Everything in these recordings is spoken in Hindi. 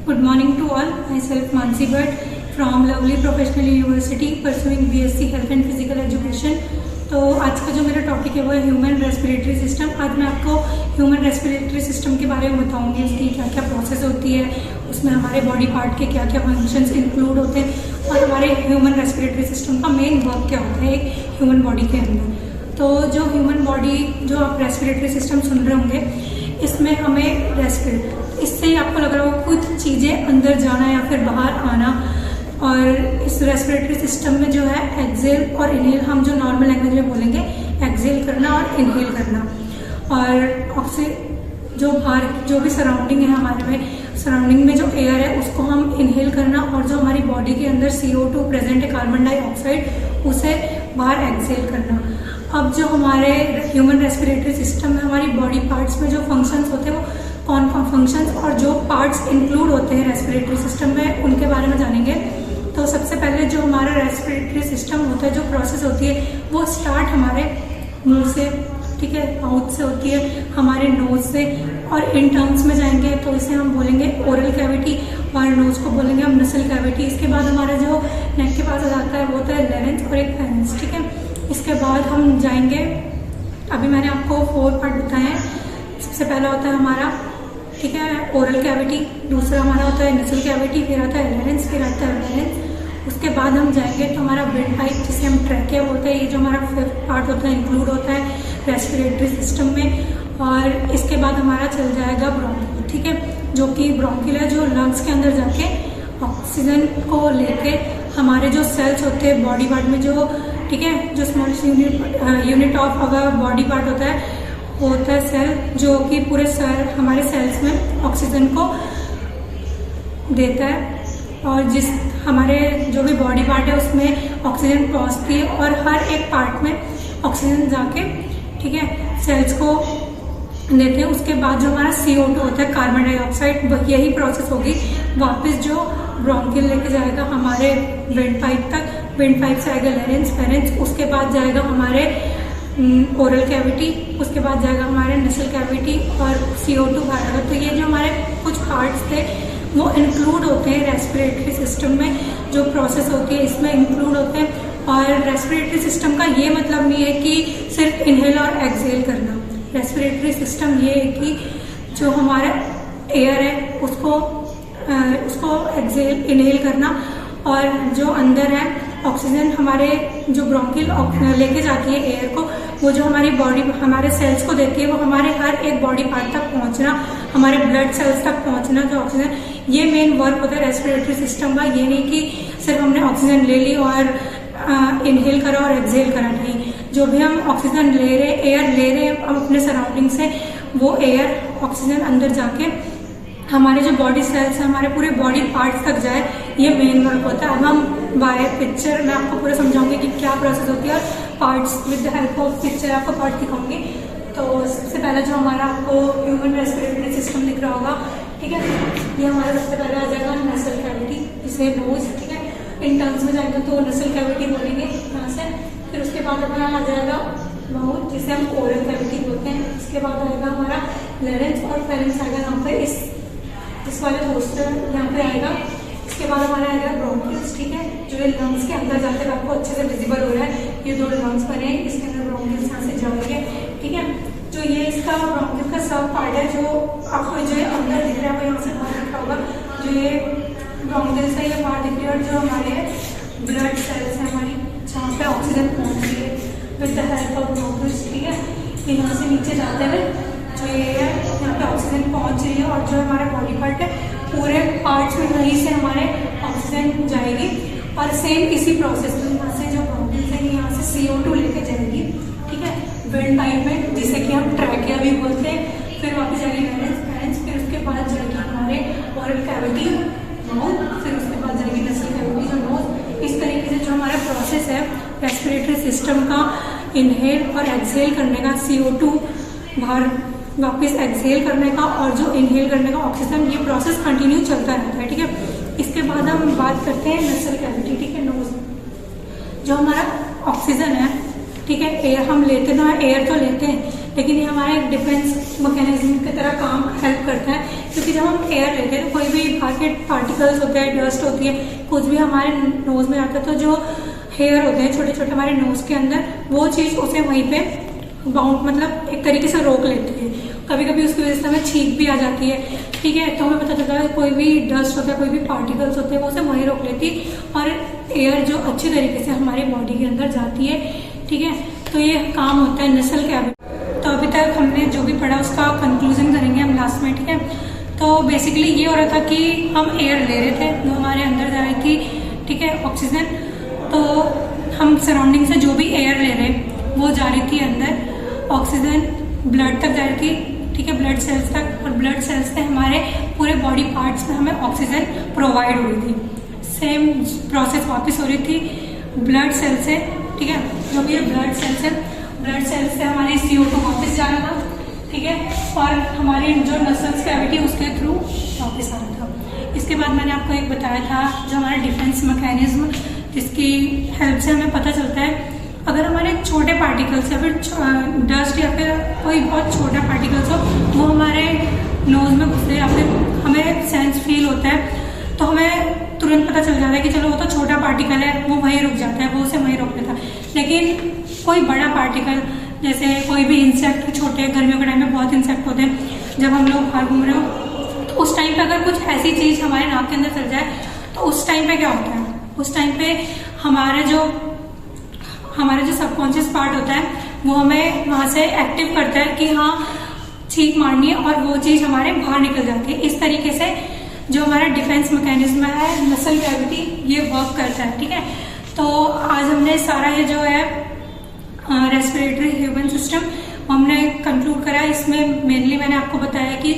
Good morning to all. Myself Mansi Bhatt from Lovely Professional University pursuing BSc Health and Physical Education. तो आज का जो मेरा टॉपिक है वो है ह्यूमन रेस्पिरेटरी सिस्टम। आज मैं आपको ह्यूमन रेस्पिरेटरी सिस्टम के बारे में बताऊंगी, उसकी क्या क्या प्रोसेस होती है, उसमें हमारे बॉडी पार्ट के क्या क्या फंक्शंस इंक्लूड होते हैं और हमारे ह्यूमन रेस्पिरेटरी सिस्टम का मेन वर्क क्या होता है एक ह्यूमन बॉडी के अंदर। तो जो ह्यूमन बॉडी जो आप रेस्पिरेटरी सिस्टम सुन रहे होंगे, इसमें हमें इससे ही आपको लग रहा होगा कुछ चीज़ें अंदर जाना या फिर बाहर आना। और इस रेस्पिरेटरी सिस्टम में जो है एक्सेल और इनहेल, हम जो नॉर्मल लैंग्वेज में बोलेंगे एक्सेल करना और इनहेल करना, और जो बाहर जो भी सराउंडिंग है हमारे में, सराउंडिंग में जो एयर है उसको हम इनहेल करना, और जो हमारी बॉडी के अंदर CO2 प्रेजेंट है, कार्बन डाइऑक्साइड, उसे बाहर एक्सेल करना। अब जो हमारे ह्यूमन रेस्पिरेटरी सिस्टम में हमारी बॉडी पार्ट्स में जो फंक्शंस होते हैं वो कौन कौन फंक्शंस और जो पार्ट्स इंक्लूड होते हैं रेस्पिरेटरी सिस्टम में, उनके बारे में जानेंगे। तो सबसे पहले जो हमारा रेस्पिरेटरी सिस्टम होता है, जो प्रोसेस होती है वो स्टार्ट हमारे मुंह से, ठीक है, माउथ से होती है, हमारे नोज से, और इन टर्म्स में जाएंगे तो इसे हम बोलेंगे ओरल कैविटी और नोज को बोलेंगे हम नसल कैविटी। इसके बाद हमारा जो नेक के पास आता है वो होता है लेरेंक्स और एक फेरेंक्स, ठीक है। इसके बाद हम जाएंगे, अभी मैंने आपको 4 पार्ट बताए हैं। सबसे पहला होता है हमारा, ठीक है, ओरल कैविटी, दूसरा हमारा होता है नसल कैविटी, फिर आता है लेरेंक्स, फिर आता है फेरेंक्स। उसके बाद हम जाएंगे तो हमारा विंड पाइप, जिसे हम ट्रैकिया बोलते हैं, ये जो हमारा 5th पार्ट होता है इंक्लूड होता है रेस्पिरेटरी सिस्टम में। और इसके बाद हमारा चल जाएगा ब्रोंकिल, ठीक है, जो कि ब्रोंकिल है जो लंग्स के अंदर जाके ऑक्सीजन को लेके हमारे जो सेल्स होते हैं बॉडी पार्ट में, जो, ठीक है, जो small unit of our body part होता है वो होता है सेल, जो कि पूरे सेल हमारे सेल्स में ऑक्सीजन को देता है, और जिस हमारे जो भी बॉडी पार्ट है उसमें ऑक्सीजन पहुंचती है और हर एक पार्ट में ऑक्सीजन जाके, ठीक है, सेल्स को देते हैं। उसके बाद जो हमारा CO2 होता है, कार्बन डाइऑक्साइड, यही प्रोसेस होगी वापस जो ब्रोंकिल लेके जाएगा हमारे विंड पाइप तक, विंड पाइप से आएगा लेरेंक्स, फेरेंक्स, उसके बाद जाएगा हमारे ओरल कैविटी, उसके बाद जाएगा हमारे नसल कैविटी और CO2 बाहर। तो ये जो हमारे कुछ पार्ट्स थे वो इंक्लूड होते हैं रेस्पिरेटरी सिस्टम में, जो प्रोसेस होती है इसमें इंक्लूड होते हैं। और रेस्पिरेटरी सिस्टम का ये मतलब नहीं है कि सिर्फ इनहेल और एक्सहेल करना। रेस्पिरेटरी सिस्टम ये है कि जो हमारा एयर है उसको एक्सहेल इनहेल करना, और जो अंदर है ऑक्सीजन हमारे जो ब्रोंकिल लेके जाती है एयर को, वो जो हमारी बॉडी हमारे सेल्स को देती है, वो हमारे हर एक बॉडी पार्ट तक पहुंचना, हमारे ब्लड सेल्स तक पहुंचना, जो ऑक्सीजन, ये मेन वर्क होता है रेस्पिरेटरी सिस्टम का। ये नहीं कि सिर्फ हमने ऑक्सीजन ले ली और इनहेल करा और एक्सहेल करा, नहीं। जो भी हम ऑक्सीजन ले रहे, एयर ले रहे हैं अपने सराउंडिंग से, वो एयर ऑक्सीजन अंदर जाके हमारे जो बॉडी सेल्स हैं, हमारे पूरे बॉडी पार्ट्स तक जाए, ये मेन वर्क होता है। अब हम बाय पिक्चर मैं आपको पूरा समझाऊंगी कि क्या प्रोसेस होती है, और parts with the help of picture आपको पार्ट दिखाऊंगी। तो सबसे पहले जो हमारा आपको ह्यूमन रेस्पिरेटरी सिस्टम दिख रहा होगा, ठीक है, ये हमारा सबसे पहले आ जाएगा नसल कैविटी, जिसे नोज, ठीक है, इन टर्म्स में जाएंगे तो नसल कैविटी बोलेंगे यहाँ से। फिर उसके बाद हमारा आ जाएगा माउथ, जिसे हम ओरल कैविटी बोलते हैं। इसके बाद आएगा हमारा लेरेंक्स और फेरेंक्स आएगा यहाँ पे, इस वाले पोस्टर यहाँ पे आएगा। इसके बाद हमारा आएगा ब्रोंकिल्स, ठीक है, जो ये लंग्स के अंदर जाते हुए आपको अच्छे से विजिबल हो रहा है, ये 2 लंग्स बने हैं, इसके अंदर ब्रोंकिल्स यहाँ से जाएंगे, ठीक है। जो ये इसका ब्रोंकिल का सब पार्ट है, जो आपको जो अंदर दिख रहा है वो यहाँ से बाहर दिख रहा होगा, जो ये ब्रोंकिल्स है ये बाहर दिख रही है, और जो हमारे ब्लड सेल्स है हमारी, जहाँ पे ऑक्सीजन पहुँच रही है with the help of bronchioles, ठीक है, यहाँ से नीचे जाते हुए जो ये है यहाँ पे ऑक्सीजन पहुँच रही है, और जो हमारा बॉडी पार्ट है पूरे पार्ट्स में वहीं से हमारे ऑक्सीजन जाएगी। और सेम इसी प्रोसेस में यहाँ से जो ब्रोंकिल्स है यहाँ से CO2 लेके जाएगी, ठीक है, विंड पाइप में, जिसे कि हम ट्रैकिया भी बोलते हैं। फिर वापस जाएगी फेरेंक्स, फिर उसके बाद जाएगी हमारे ओरल कैविटी, माउथ, फिर उसके बाद जाएगी नसल कैविटी, जो नोज। इस तरीके से जो हमारा प्रोसेस है रेस्पिरेटरी सिस्टम का, इनहेल और एक्सहेल करने का, CO2 बाहर वापस एक्सहेल करने का, और जो इनहेल करने का ऑक्सीजन, ये प्रोसेस कंटिन्यू चलता रहता है, ठीक है। इसके बाद हम बात करते हैं नसल कैविटी, ठीक है, नोज, जो हमारा ऑक्सीजन है, ठीक है, एयर हम लेते ना, एयर तो लेते हैं, लेकिन ये हमारा एक डिफेंस मैकेनिज्म की तरह काम हेल्प करता है क्योंकि जब हम एयर लेते हैं तो कोई भी बाहर के पार्टिकल्स होते हैं, डस्ट होती है, कुछ भी हमारे नोज में आता है, तो जो हेयर होते हैं छोटे छोटे हमारे नोज के अंदर, वो चीज़ उसे वहीं पे बाउंड मतलब एक तरीके से रोक लेती है। कभी कभी उसकी वजह से हमें छींक भी आ जाती है, ठीक है। तो हमें पता चलता है कोई भी डस्ट होता है, कोई भी पार्टिकल्स होते हैं, वो उसे वहीं रोक लेती और एयर जो अच्छी तरीके से हमारी बॉडी के अंदर जाती है, ठीक है। तो ये काम होता है नसल कैविटी। तो अभी तक हमने जो भी पढ़ा उसका कंक्लूजन करेंगे हम लास्ट में, ठीक है। तो बेसिकली ये हो रहा था कि हम एयर ले रहे थे, वो हमारे अंदर जा रही थी, ठीक है, ऑक्सीजन। तो हम सराउंडिंग से जो भी एयर ले रहे वो जा रही थी अंदर, ऑक्सीजन ब्लड तक जा रही थी, ठीक है, ब्लड सेल्स तक, और ब्लड सेल्स से हमारे पूरे बॉडी पार्ट्स में हमें ऑक्सीजन प्रोवाइड हो रही थी। सेम प्रोसेस वापस हो रही थी ब्लड सेल से, ठीक है, जो भी ब्लड सेल्स है, ब्लड सेल्स से हमारी CO2 वापस जा रहा था, ठीक है, और हमारी जो नसल्स कैविटी उसके थ्रू वापस आ रहा था। इसके बाद मैंने आपको एक बताया था जो हमारा डिफेंस मैकेनिज्म, जिसकी हेल्प से हमें पता चलता है अगर हमारे छोटे पार्टिकल्स या फिर डस्ट या फिर कोई बहुत छोटा पार्टिकल्स हो वो हमारे नोज में घुसे या फिर हमें सेंस फील होता है, तो हमें तुरंत पता चल जाता है कि चलो वो तो छोटा पार्टिकल है, वो वहीं रुक जाता है, वो उसे वहीं रोक लेता है। लेकिन कोई बड़ा पार्टिकल, जैसे कोई भी इंसेक्ट, छोटे गर्मियों के टाइम में बहुत इंसेक्ट होते हैं, जब हम लोग बाहर घूम रहे हो तो उस टाइम पे अगर कुछ ऐसी चीज़ हमारे नाक के अंदर चल जाए तो उस टाइम पे क्या होता है, उस टाइम पे हमारा जो सबकॉन्शियस पार्ट होता है वो हमें वहाँ से एक्टिव करता है कि हाँ छींक मारनी है, और वो चीज़ हमारे बाहर निकल जाती है। इस तरीके से जो हमारा डिफेंस मैकेनिज्म है नसल कैविटी, ये वर्क करता है, ठीक है। तो आज हमने सारा ये जो है रेस्पिरेटरी ह्यूमन सिस्टम हमने कंक्लूड करा। इसमें मेनली मैंने आपको बताया कि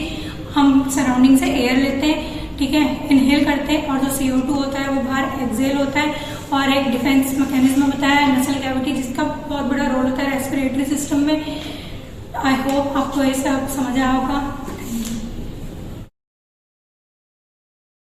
हम सराउंडिंग से एयर लेते हैं, ठीक है, इनहेल करते हैं, और जो CO2 होता है वो बाहर एक्सहेल होता है, और एक डिफेंस मैकेनिज्म बताया नसल कैविटी जिसका बहुत बड़ा रोल होता है रेस्पिरेटरी सिस्टम में। आई होप आपको ये सब समझ आया होगा।